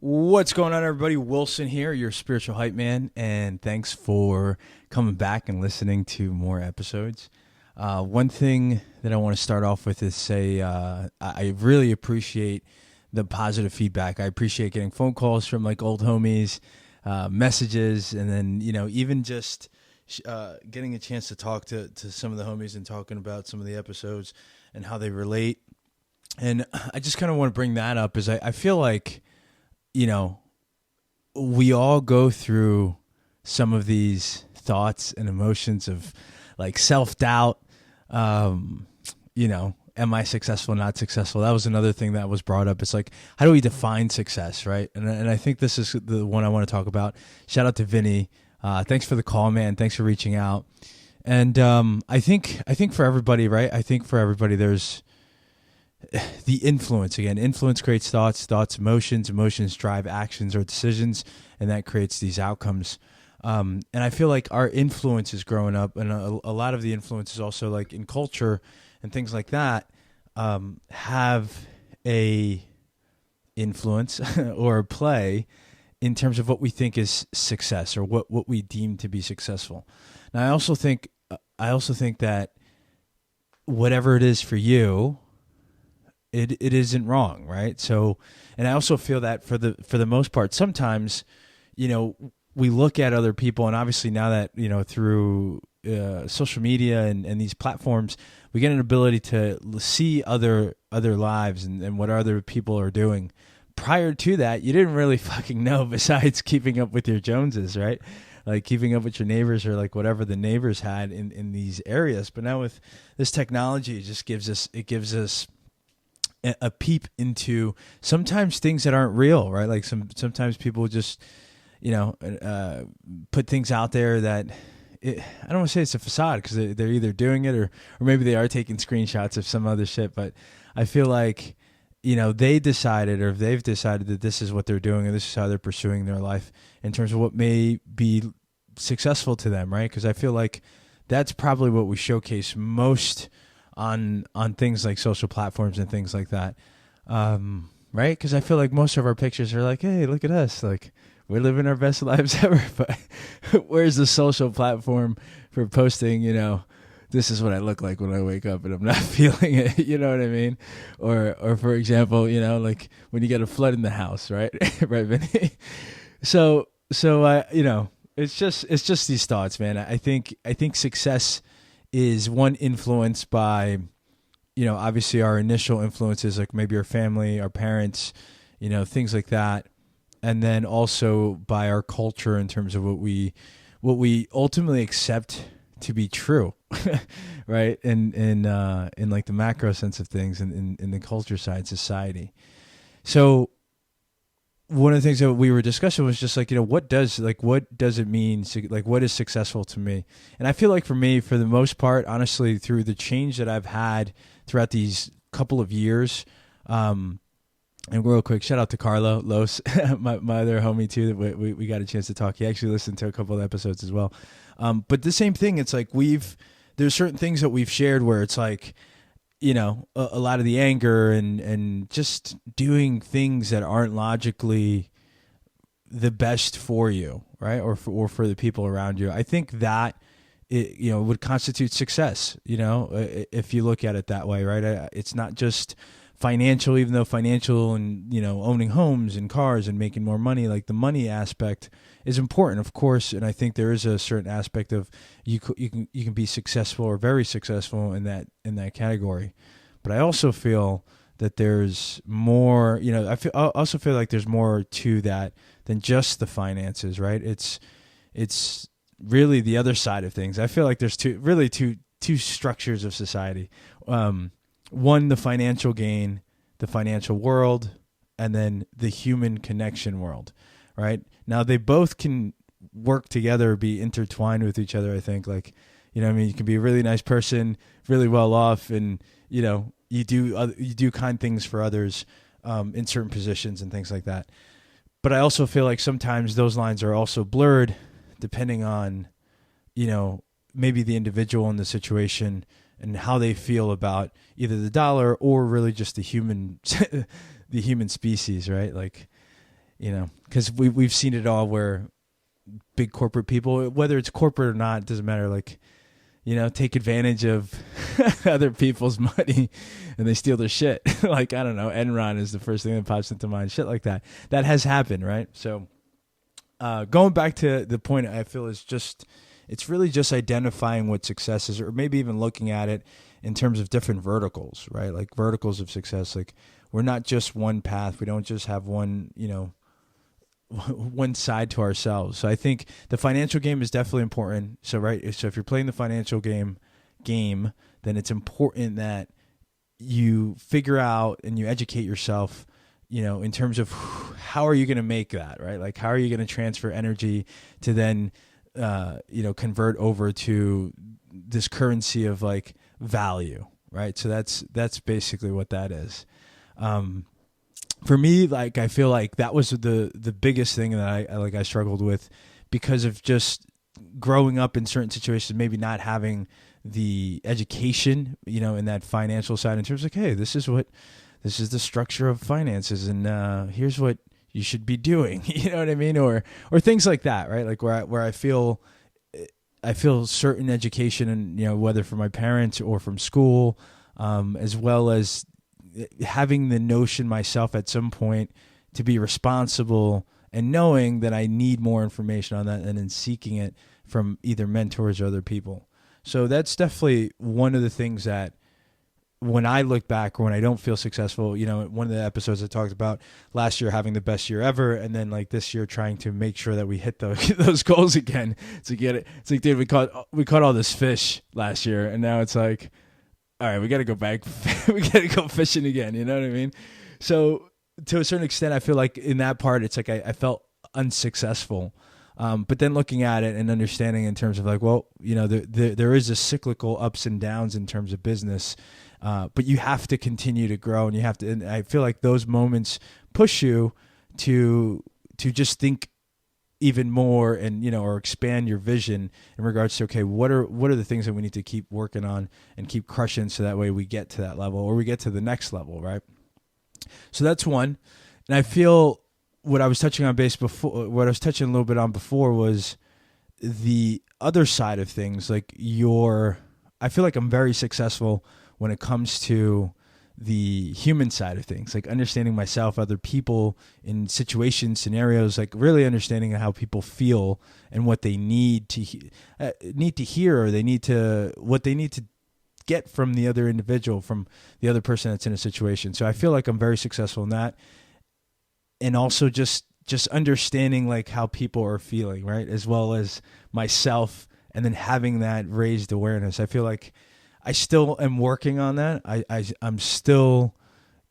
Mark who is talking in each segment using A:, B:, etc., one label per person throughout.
A: What's going on, everybody? Wilson here, your spiritual hype man, and thanks for coming back and listening to more episodes. One thing that I want to start off with is say I really appreciate the positive feedback. I appreciate getting phone calls from like old homies, messages, and then even just getting a chance to talk to some of the homies and talking about some of the episodes and how they relate. And I just kind of want to bring that up, is I feel like we all go through some of these thoughts and emotions of like self-doubt. Am I successful, not successful? That was another thing that was brought up. It's like, how do we define success, right? And I think this is the one I want to talk about. Shout out to Vinny. Thanks for the call, man. Thanks for reaching out. And I think for everybody, right? I think for everybody, there's the influence. Again, influence creates thoughts, emotions drive actions or decisions, and that creates these outcomes. And I feel like our influences growing up, and a lot of the influences also like in culture and things like that, have a influence or a play in terms of what we think is success or what we deem to be successful. Now, I also think that whatever it is for you, it isn't wrong, right? So, and I also feel that for the most part, sometimes, we look at other people, and obviously now that, through social media and these platforms, we get an ability to see other lives and what other people are doing. Prior to that, you didn't really fucking know, besides keeping up with your Joneses, right? Like keeping up with your neighbors or like whatever the neighbors had in these areas. But now with this technology, it just gives us a peep into sometimes things that aren't real, right? Like sometimes people just, put things out there that I don't want to say it's a facade, because they're either doing it or maybe they are taking screenshots of some other shit. But I feel like, they've decided that this is what they're doing and this is how they're pursuing their life in terms of what may be successful to them, right? Because I feel like that's probably what we showcase most on things like social platforms and things like that, right? Because I feel like most of our pictures are like, hey, look at us, like we're living our best lives ever. But where's the social platform for posting, this is what I look like when I wake up and I'm not feeling it, you know what I mean? Or for example, like when you get a flood in the house, right? Right, Vinny? So I, it's just these thoughts, man. I think success is one influenced by, obviously our initial influences, like maybe our family, our parents, things like that. And then also by our culture in terms of what we ultimately accept to be true, right? In like the macro sense of things, and in the culture side, society. So one of the things that we were discussing was just like, what does it mean? Like, what is successful to me? And I feel like for me, for the most part, honestly, through the change that I've had throughout these couple of years, and real quick, shout out to Carlo Los, my other homie too, that we got a chance to talk. He actually listened to a couple of episodes as well. But the same thing, it's like there's certain things that we've shared where it's like, a lot of the anger and just doing things that aren't logically the best for you, right? Or for the people around you. I think that it, would constitute success, if you look at it that way, right? It's not just financial, even though financial and, owning homes and cars and making more money, like the money aspect is important, of course. And I think there is a certain aspect of you can be successful or very successful in that category. But I also feel that there's more, I also feel like there's more to that than just the finances, right? It's really the other side of things. I feel like there's two structures of society. One, the financial gain, the financial world, and then the human connection world, right? Now, they both can work together, be intertwined with each other, I think. Like, you can be a really nice person, really well off, and, you do kind things for others in certain positions and things like that. But I also feel like sometimes those lines are also blurred depending on, maybe the individual in the situation and how they feel about either the dollar or really just the human the human species, right? Like, because we've seen it all where big corporate people, whether it's corporate or not, it doesn't matter. Like, take advantage of other people's money and they steal their shit. Like, I don't know, Enron is the first thing that pops into mind. Shit like that. That has happened, right? So going back to the point, I feel it's really just identifying what success is, or maybe even looking at it in terms of different verticals, right? Like verticals of success. Like, we're not just one path. We don't just have one, one side to ourselves. So I think the financial game is definitely important. So, right. So if you're playing the financial game, then it's important that you figure out and you educate yourself, in terms of how are you going to make that, right? Like, how are you going to transfer energy to then, convert over to this currency of like value, right? So that's basically what that is. For me, like, I feel like that was the biggest thing that I struggled with, because of just growing up in certain situations, maybe not having the education, in that financial side, in terms of, hey, this is the structure of finances, and here's what you should be doing. You know what I mean? Or things like that, right? Like where I feel certain education, and whether from my parents or from school, as well as having the notion myself at some point to be responsible, and knowing that I need more information on that, and then seeking it from either mentors or other people. So that's definitely one of the things that, when I look back, or when I don't feel successful, one of the episodes I talked about last year having the best year ever, and then like this year trying to make sure that we hit those goals again to get it. It's like, dude, we caught all this fish last year, and now it's like, all right, we got to go back. We got to go fishing again. You know what I mean? So to a certain extent, I feel like in that part, it's like I felt unsuccessful. But then looking at it and understanding in terms of like, well, there is a cyclical ups and downs in terms of business, but you have to continue to grow, and I feel like those moments push you to just think even more, and or expand your vision in regards to, okay, what are the things that we need to keep working on and keep crushing, so that way we get to that level, or we get to the next level, right? So that's one. And I feel what I was touching a little bit on before was the other side of things. Like I feel like I'm very successful when it comes to the human side of things, like understanding myself, other people in situations, scenarios, like really understanding how people feel and what they need to hear, or what they need to get from the other individual, from the other person that's in a situation. So I feel like I'm very successful in that. And also just understanding like how people are feeling, right? As well as myself, and then having that raised awareness. I feel like I still am working on that. I'm still,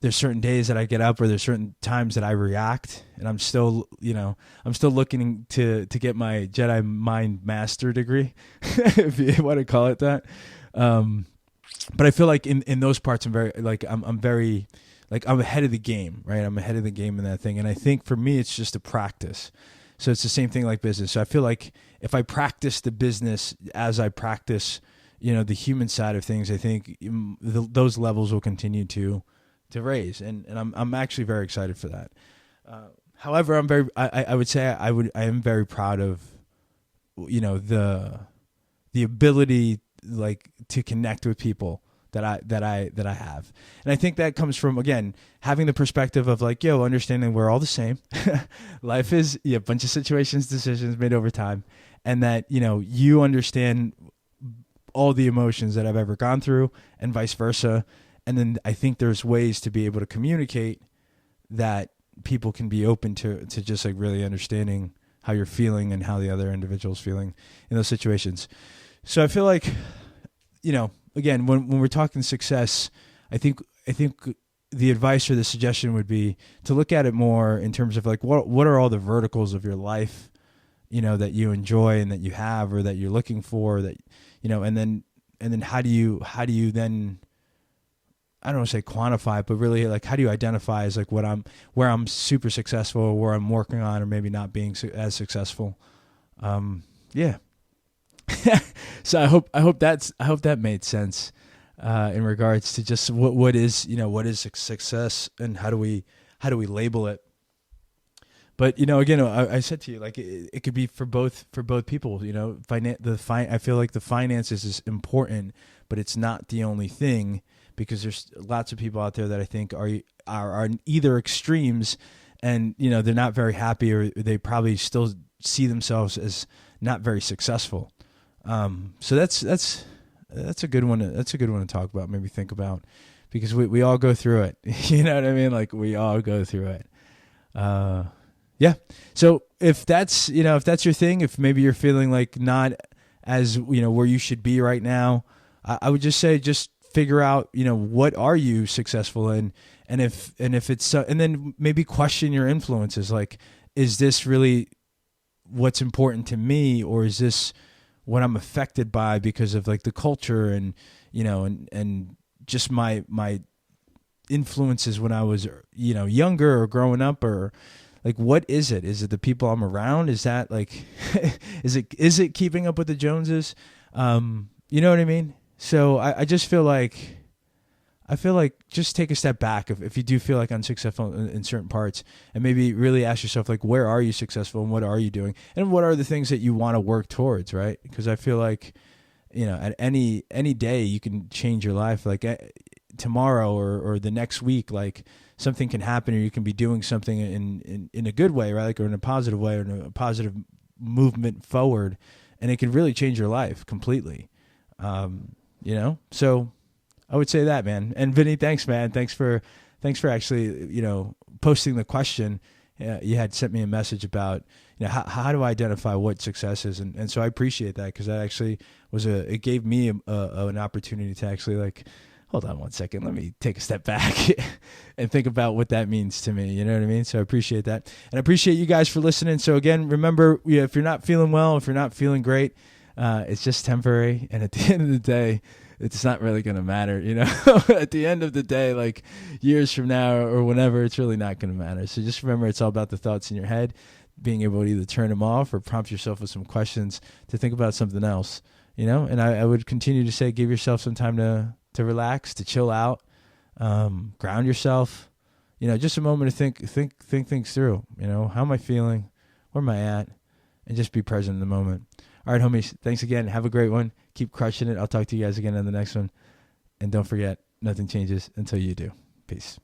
A: there's certain days that I get up, or there's certain times that I react, and I'm still looking to get my Jedi Mind Master degree, if you want to call it that. But I feel like in those parts, I'm very, like, I'm very, like, I'm ahead of the game, right? I'm ahead of the game in that thing. And I think for me, it's just a practice. So it's the same thing like business. So I feel like if I practice the business as I practice, the human side of things, I think those levels will continue to raise. And I'm actually very excited for that. However, I would say I am very proud of, the ability, like, to connect with people that I have. And I think that comes from, again, having the perspective of like, understanding we're all the same. Life is a bunch of situations, decisions made over time. And that, you understand all the emotions that I've ever gone through, and vice versa. And then I think there's ways to be able to communicate that people can be open to just like really understanding how you're feeling and how the other individual's feeling in those situations. So I feel like, again, when we're talking success, I think the advice or the suggestion would be to look at it more in terms of like, what are all the verticals of your life, that you enjoy and that you have, or that you're looking for, that, and then how do you then, I don't want to say quantify it, but really like, how do you identify as like where I'm super successful, or where I'm working on, or maybe not being as successful. Yeah. So I hope that made sense in regards to just what is success, and how do we label it. But again, I said to you, like it could be for both people. I feel like the finances is important, but it's not the only thing, because there's lots of people out there that I think are either extremes, and they're not very happy, or they probably still see themselves as not very successful. So that's a good one. That's a good one to talk about. Maybe think about, because we all go through it. You know what I mean? Like we all go through it. Yeah. So if that's your thing, if maybe you're feeling like not as, where you should be right now, I would just say, just figure out, what are you successful in? And if it's, and then maybe question your influences. Like, is this really what's important to me? Or is this what I'm affected by because of like the culture and, and just my influences when I was, younger or growing up, or like, what is it? Is it the people I'm around? Is that like, is it keeping up with the Joneses? You know what I mean? So I just feel like, just take a step back if you do feel like unsuccessful in certain parts, and maybe really ask yourself, like, where are you successful and what are you doing? And what are the things that you want to work towards, right? Because I feel like, at any day you can change your life. Like tomorrow or the next week, like something can happen, or you can be doing something in a good way, right? Like, or in a positive way, or in a positive movement forward, and it can really change your life completely. So I would say that, man. And Vinny, thanks, man. Thanks for actually, posting the question. You had sent me a message about, how do I identify what success is? And so I appreciate that, because that actually it gave me an opportunity to actually, like, hold on one second, let me take a step back and think about what that means to me. You know what I mean? So I appreciate that. And I appreciate you guys for listening. So again, remember, if you're not feeling well, if you're not feeling great, it's just temporary. And at the end of the day, it's not really going to matter, at the end of the day, like years from now or whenever, it's really not going to matter. So just remember, it's all about the thoughts in your head, being able to either turn them off or prompt yourself with some questions to think about something else, and I would continue to say, give yourself some time to relax, to chill out, ground yourself, just a moment to think things through, how am I feeling? Where am I at? And just be present in the moment. All right, homies, thanks again. Have a great one. Keep crushing it. I'll talk to you guys again on the next one. And don't forget, nothing changes until you do. Peace.